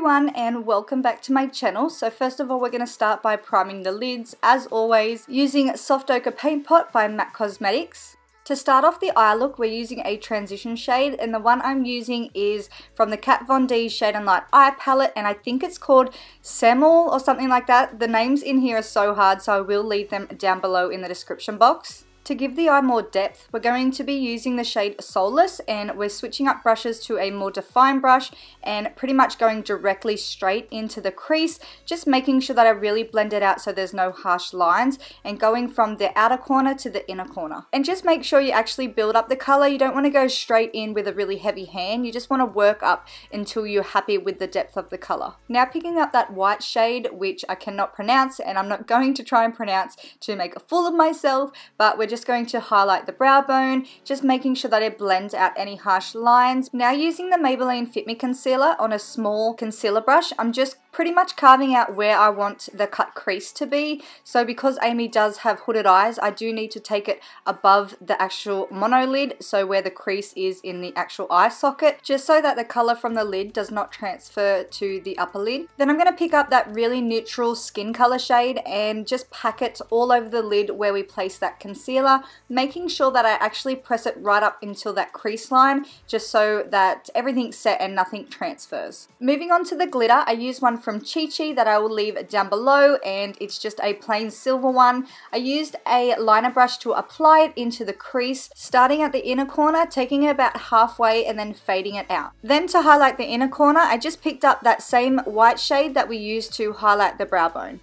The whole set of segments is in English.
everyone and welcome back to my channel. So first of all, we're going to start by priming the lids, as always, using Soft Ochre Paint Pot by MAC Cosmetics. To start off the eye look, we're using a transition shade, and the one I'm using is from the Kat Von D Shade and Light Eye Palette, and I think it's called Semel or something like that. The names in here are so hard, so I will leave them down below in the description box. To give the eye more depth, we're going to be using the shade Soulless, and we're switching up brushes to a more defined brush and pretty much going directly straight into the crease, just making sure that I really blend it out so there's no harsh lines, and going from the outer corner to the inner corner. And just make sure you actually build up the color. You don't want to go straight in with a really heavy hand. You just want to work up until you're happy with the depth of the color. Now picking up that white shade, which I cannot pronounce and I'm not going to try and pronounce to make a fool of myself, but we're just going to highlight the brow bone, just making sure that it blends out any harsh lines. Now using the Maybelline Fit Me concealer on a small concealer brush, I'm just pretty much carving out where I want the cut crease to be. So because Amy does have hooded eyes, I do need to take it above the actual monolid, so where the crease is in the actual eye socket, just so that the color from the lid does not transfer to the upper lid. Then I'm going to pick up that really neutral skin color shade and just pack it all over the lid where we place that concealer, making sure that I actually press it right up until that crease line, just so that everything's set and nothing transfers. Moving on to the glitter, I use one from Chi Chi that I will leave down below, and it's just a plain silver one. I used a liner brush to apply it into the crease, starting at the inner corner, taking it about halfway and then fading it out. Then to highlight the inner corner, I just picked up that same white shade that we used to highlight the brow bone.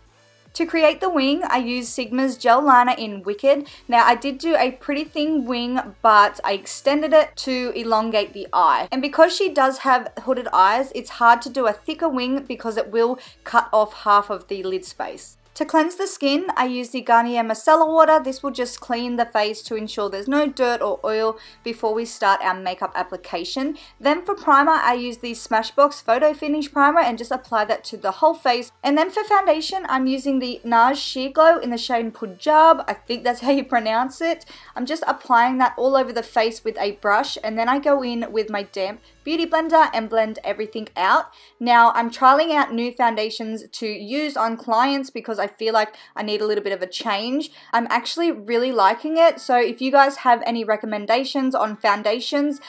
To create the wing, I used Sigma's gel liner in Wicked. Now I did do a pretty thin wing, but I extended it to elongate the eye. And because she does have hooded eyes, it's hard to do a thicker wing because it will cut off half of the lid space. To cleanse the skin, I use the Garnier Micellar Water. This will just clean the face to ensure there's no dirt or oil before we start our makeup application. Then for primer, I use the Smashbox Photo Finish Primer and just apply that to the whole face. And then for foundation, I'm using the NARS Sheer Glow in the shade Punjab. I think that's how you pronounce it. I'm just applying that all over the face with a brush, and then I go in with my damp beauty blender and blend everything out. Now I'm trialing out new foundations to use on clients because I feel like I need a little bit of a change. I'm actually really liking it, so if you guys have any recommendations on foundations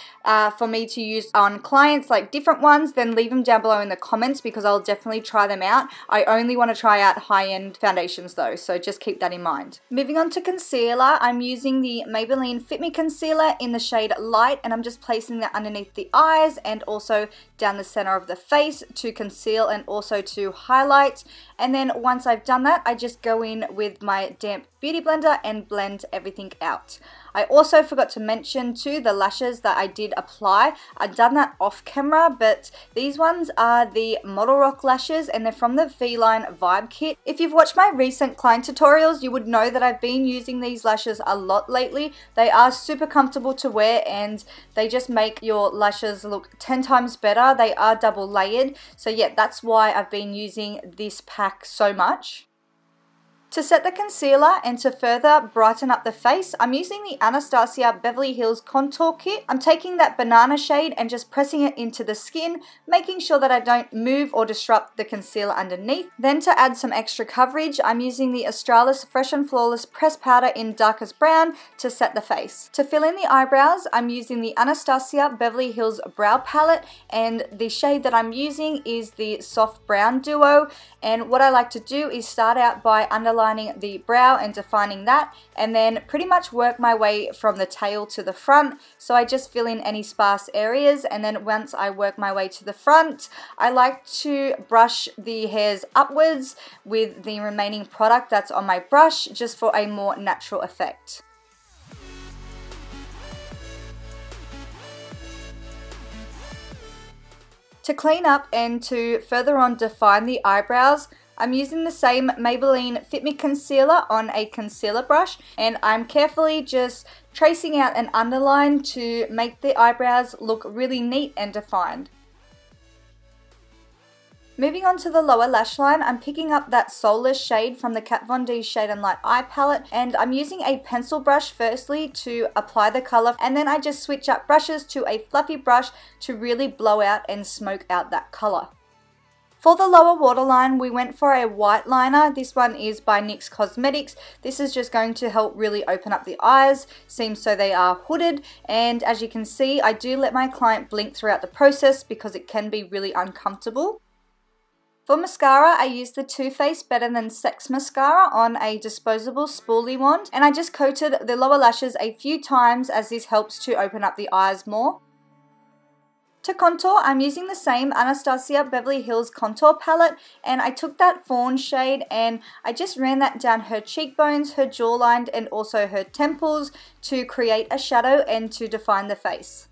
for me to use on clients, like different ones, then leave them down below in the comments because I'll definitely try them out. I only want to try out high-end foundations though, so just keep that in mind. Moving on to concealer, I'm using the Maybelline Fit Me concealer in the shade Light, and I'm just placing that underneath the eyes and also down the center of the face to conceal and also to highlight. And then once I've done that, I just go in with my damp beauty blender and blend everything out. I also forgot to mention too the lashes that I did apply. I've done that off camera, but these ones are the Model Rock lashes and they're from the V-Line Vibe Kit. If you've watched my recent client tutorials, you would know that I've been using these lashes a lot lately. They are super comfortable to wear and they just make your lashes look 10 times better. They are double layered, so yeah, that's why I've been using this pack so much. To set the concealer and to further brighten up the face, I'm using the Anastasia Beverly Hills Contour Kit. I'm taking that banana shade and just pressing it into the skin, making sure that I don't move or disrupt the concealer underneath. Then to add some extra coverage, I'm using the Australis Fresh and Flawless Pressed Powder in Darkest Brown to set the face. To fill in the eyebrows, I'm using the Anastasia Beverly Hills Brow Palette, and the shade that I'm using is the Soft Brown Duo. And what I like to do is start out by underlining the brow and defining that, and then pretty much work my way from the tail to the front. So I just fill in any sparse areas, and then once I work my way to the front, I like to brush the hairs upwards with the remaining product that's on my brush, just for a more natural effect. To clean up and to further on define the eyebrows, I'm using the same Maybelline Fit Me concealer on a concealer brush, and I'm carefully just tracing out an underline to make the eyebrows look really neat and defined. Moving on to the lower lash line, I'm picking up that Soulless shade from the Kat Von D Shade and Light Eye Palette, and I'm using a pencil brush firstly to apply the color, and then I just switch up brushes to a fluffy brush to really blow out and smoke out that color. For the lower waterline, we went for a white liner. This one is by NYX Cosmetics. This is just going to help really open up the eyes, seem so they are hooded. And as you can see, I do let my client blink throughout the process because it can be really uncomfortable. For mascara, I used the Too Faced Better Than Sex mascara on a disposable spoolie wand. And I just coated the lower lashes a few times as this helps to open up the eyes more. To contour, I'm using the same Anastasia Beverly Hills contour palette, and I took that fawn shade and I just ran that down her cheekbones, her jawline, and also her temples to create a shadow and to define the face.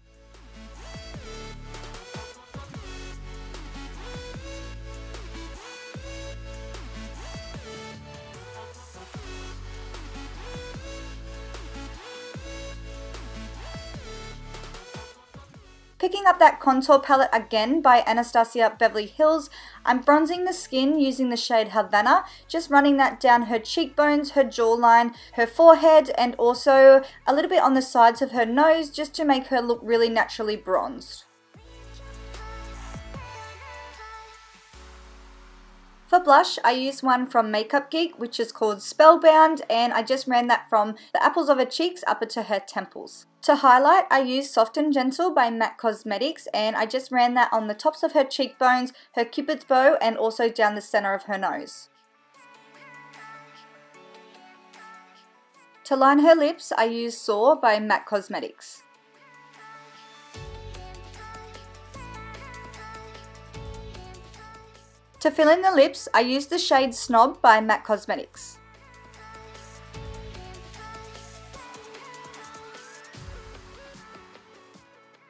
Picking up that contour palette again by Anastasia Beverly Hills, I'm bronzing the skin using the shade Havana, just running that down her cheekbones, her jawline, her forehead, and also a little bit on the sides of her nose just to make her look really naturally bronzed. For blush, I used one from Makeup Geek, which is called Spellbound, and I just ran that from the apples of her cheeks up to her temples. To highlight, I used Soft and Gentle by MAC Cosmetics, and I just ran that on the tops of her cheekbones, her cupid's bow, and also down the center of her nose. To line her lips, I used Soar by MAC Cosmetics. To fill in the lips, I used the shade Snob by MAC Cosmetics.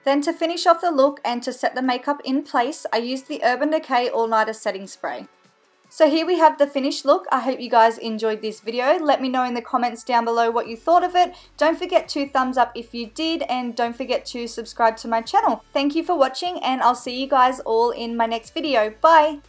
Then to finish off the look and to set the makeup in place, I used the Urban Decay All Nighter Setting Spray. So here we have the finished look. I hope you guys enjoyed this video. Let me know in the comments down below what you thought of it. Don't forget to thumbs up if you did, and don't forget to subscribe to my channel. Thank you for watching, and I'll see you guys all in my next video. Bye!